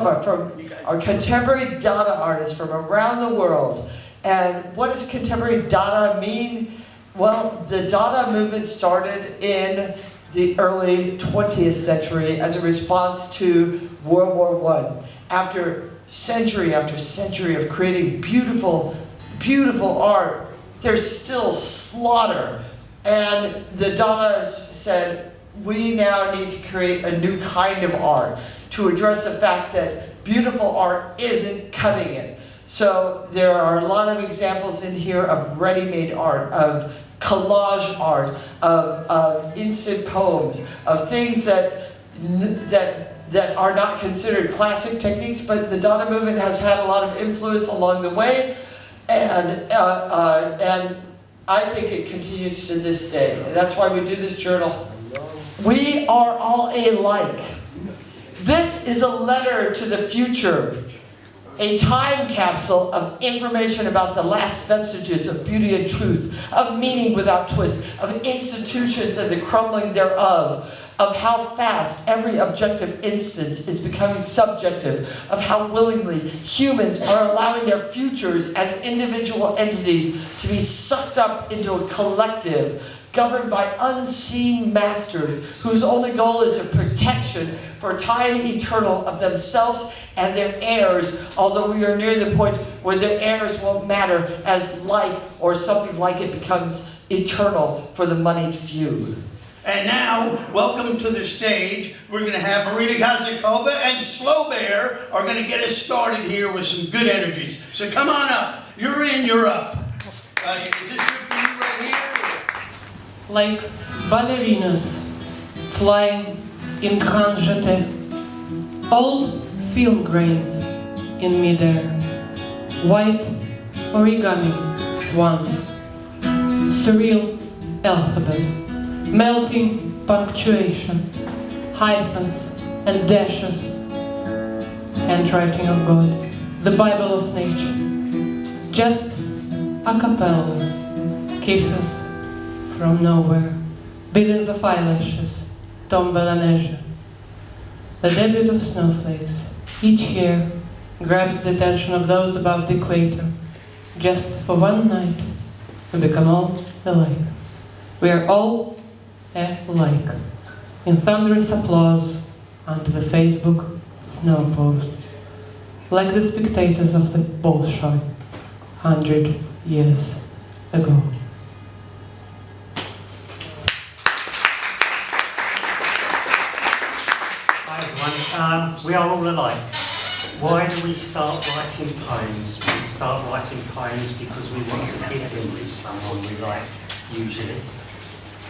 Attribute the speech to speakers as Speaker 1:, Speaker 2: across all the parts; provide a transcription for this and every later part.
Speaker 1: Kazakova are contemporary Dada artists from around the world. And what does contemporary Dada mean? Well, the Dada movement started in the early 20th century as a response to World War I. After century of creating beautiful, beautiful art, there's still slaughter. And the Dada's said, we now need to create a new kind of art to address the fact that beautiful art isn't cutting it. So there are a lot of examples in here of ready-made art, of collage art, of instant poems, of things that are not considered classic techniques, but the Dada movement has had a lot of influence along the way, and I think it continues to this day. That's why we do this journal. We are all alike. This is a letter to the future, a time capsule of information about the last vestiges of beauty and truth, of meaning without twists, of institutions and the crumbling thereof, of how fast every objective instance is becoming subjective, of how willingly humans are allowing their futures as individual entities to be sucked up into a collective, governed by unseen masters whose only goal is a protection for time eternal of themselves and their heirs, although we are near the point where their heirs won't matter as life or something like it becomes eternal for the moneyed few.
Speaker 2: And now, welcome to the stage. We're going to have Marina Kazakova and Slow Bear are going to get us started here with some good energies. So come on up. You're in, you're up. Is this good for you right here?
Speaker 3: Like ballerinas flying in grand jeté, old film grains in midair, white origami swans, surreal alphabet, melting punctuation, hyphens and dashes, handwriting of God, the Bible of nature, just a cappella, kisses from nowhere, billions of eyelashes, tombe la neige. The debut of snowflakes, each year, grabs the attention of those above the equator, just for one night, to become all alike. We are all alike, in thunderous applause under the Facebook snow posts, like the spectators of the Bolshoi 100 years ago.
Speaker 4: We are all alike. Why do we start writing poems? We start writing poems because we want to give them to someone we like, usually.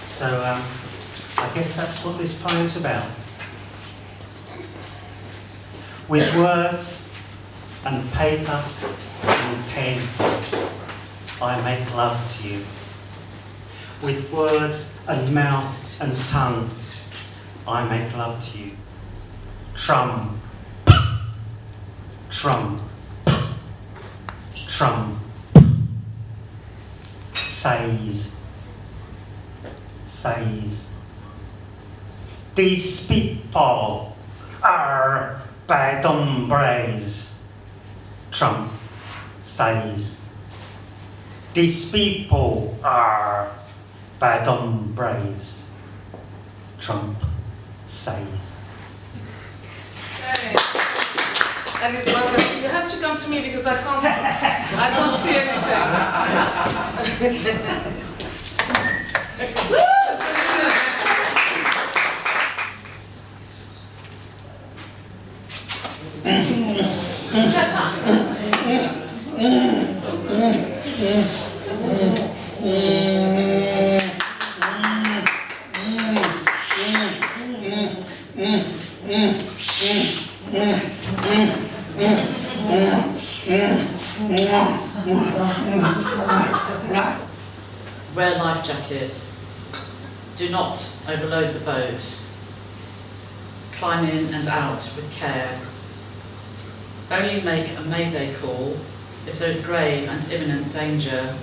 Speaker 4: So I guess that's what this poem's about. With words and paper and pen, I make love to you. With words and mouth and tongue, I make love to you. Trum, trum, trum, says, says. These people are bad hombres, Trump says. These people are bad hombres, Trump says.
Speaker 5: And it's over. You have to come to me because I can't see
Speaker 6: Wear life jackets. Do not overload the boat. Climb in and out with care. Only make a mayday call if there is grave and imminent danger.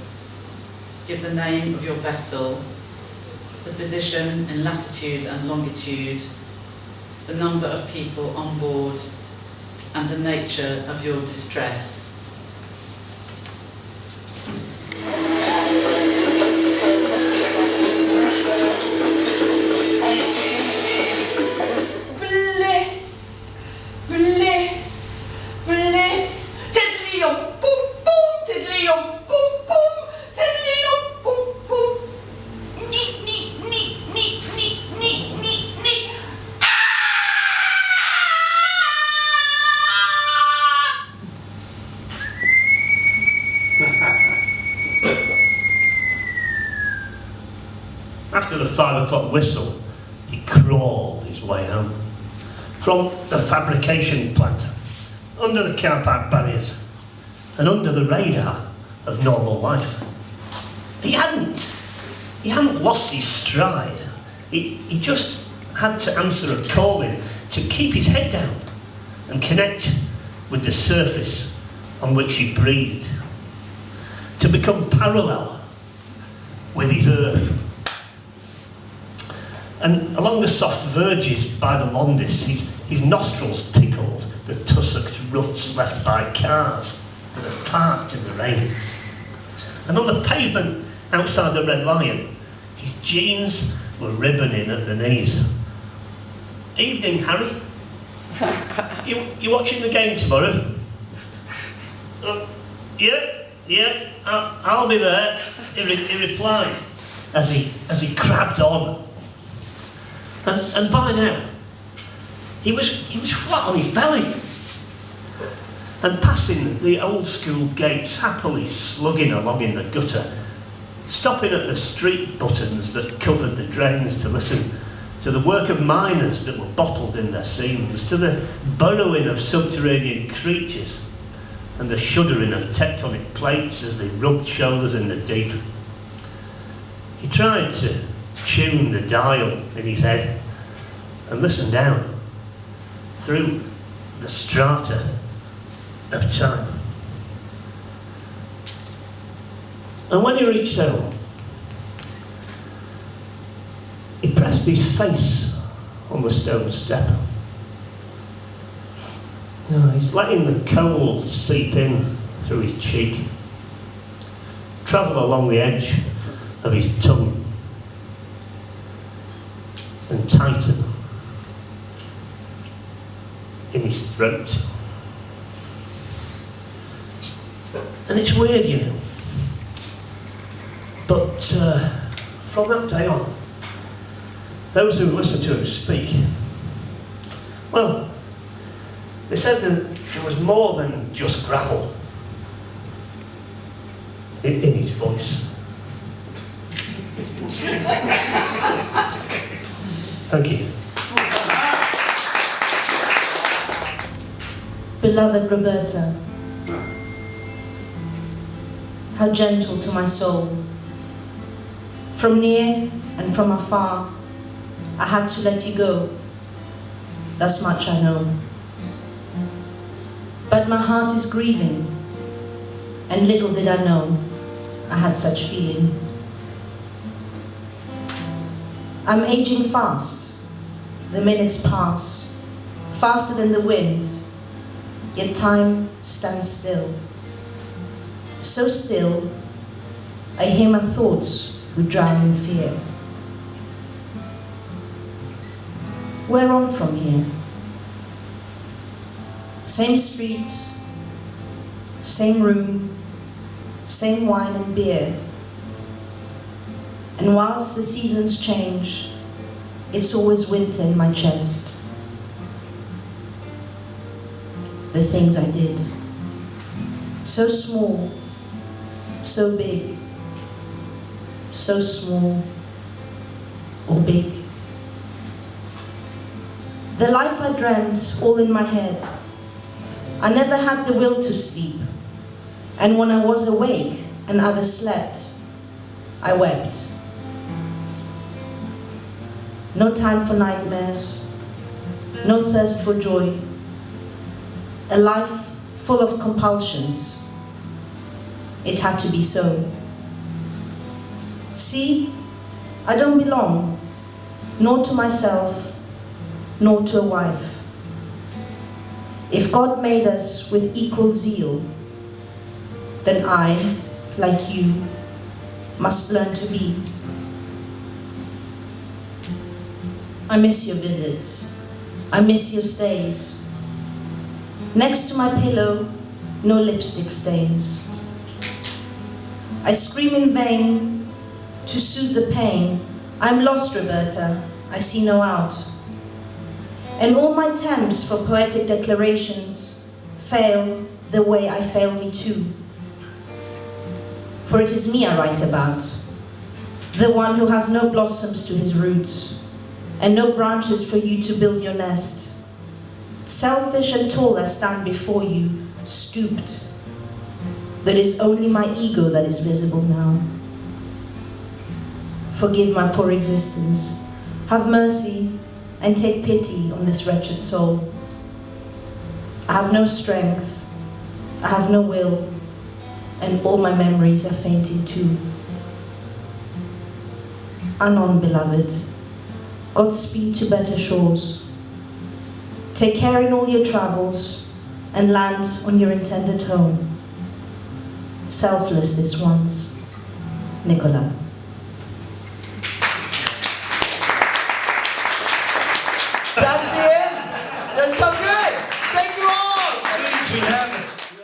Speaker 6: Give the name of your vessel, the position in latitude and longitude, the number of people on board, and the nature of your distress.
Speaker 7: Bliss, bliss, bliss. Tiddly-yum, boom, boom. Tiddly-yum, boom, boom. Tiddly-yum, boom, boom. Neat, neat, neat, neat, neat, neat, neat, neat.
Speaker 8: After the 5 o'clock whistle, he crawled his way home. From the fabrication plant, under the car park barriers, and under the radar of normal life. He hadn't lost his stride. He just had to answer a calling to keep his head down and connect with the surface on which he breathed. To become parallel with his earth. And along the soft verges by the Londis, his nostrils tickled the tussocked ruts left by cars that had parked in the rain. And on the pavement outside the Red Lion, his jeans were ribboning at the knees. Evening, Harry. You watching the game tomorrow? Yeah, I'll be there, he replied, as he crabbed on. And by now, he was flat on his belly and passing the old school gates, happily slugging along in the gutter, stopping at the street buttons that covered the drains to listen to the work of miners that were bottled in their seams, to the burrowing of subterranean creatures and the shuddering of tectonic plates as they rubbed shoulders in the deep. He tried to tune the dial in his head and listen down through the strata of time. And when he reached home, he pressed his face on the stone step. He's letting the cold seep in through his cheek, travel along the edge of his tongue, and tighten in his throat. And it's weird, you know. But from that day on, those who listened to him speak, well, they said that there was more than just gravel in his voice. Thank you.
Speaker 9: Beloved Roberta, how gentle to my soul. From near and from afar, I had to let you go. Thus much I know. But my heart is grieving, and little did I know I had such feeling. I'm aging fast, the minutes pass, faster than the wind, yet time stands still. So still, I hear my thoughts who drown in fear. Where on from here? Same streets, same room, same wine and beer. And whilst the seasons change, it's always winter in my chest. The things I did, so small, so big, so small or big. The life I dreamt, all in my head. I never had the will to sleep, and when I was awake and others slept, I wept. No time for nightmares, no thirst for joy. A life full of compulsions. It had to be so. See, I don't belong, nor to myself, nor to a wife. If God made us with equal zeal, then I, like you, must learn to be. I miss your visits. I miss your stays. Next to my pillow, no lipstick stains. I scream in vain to soothe the pain. I'm lost, Roberta. I see no out. And all my attempts for poetic declarations fail the way I fail me too. For it is me I write about, the one who has no blossoms to his roots, and no branches for you to build your nest. Selfish and tall I stand before you, stooped. That is only my ego that is visible now. Forgive my poor existence. Have mercy and take pity on this wretched soul. I have no strength, I have no will, and all my memories are fainting too. Anon, beloved. Godspeed to better shores. Take care in all your travels and land on your intended home. Selfless this once, Nicola.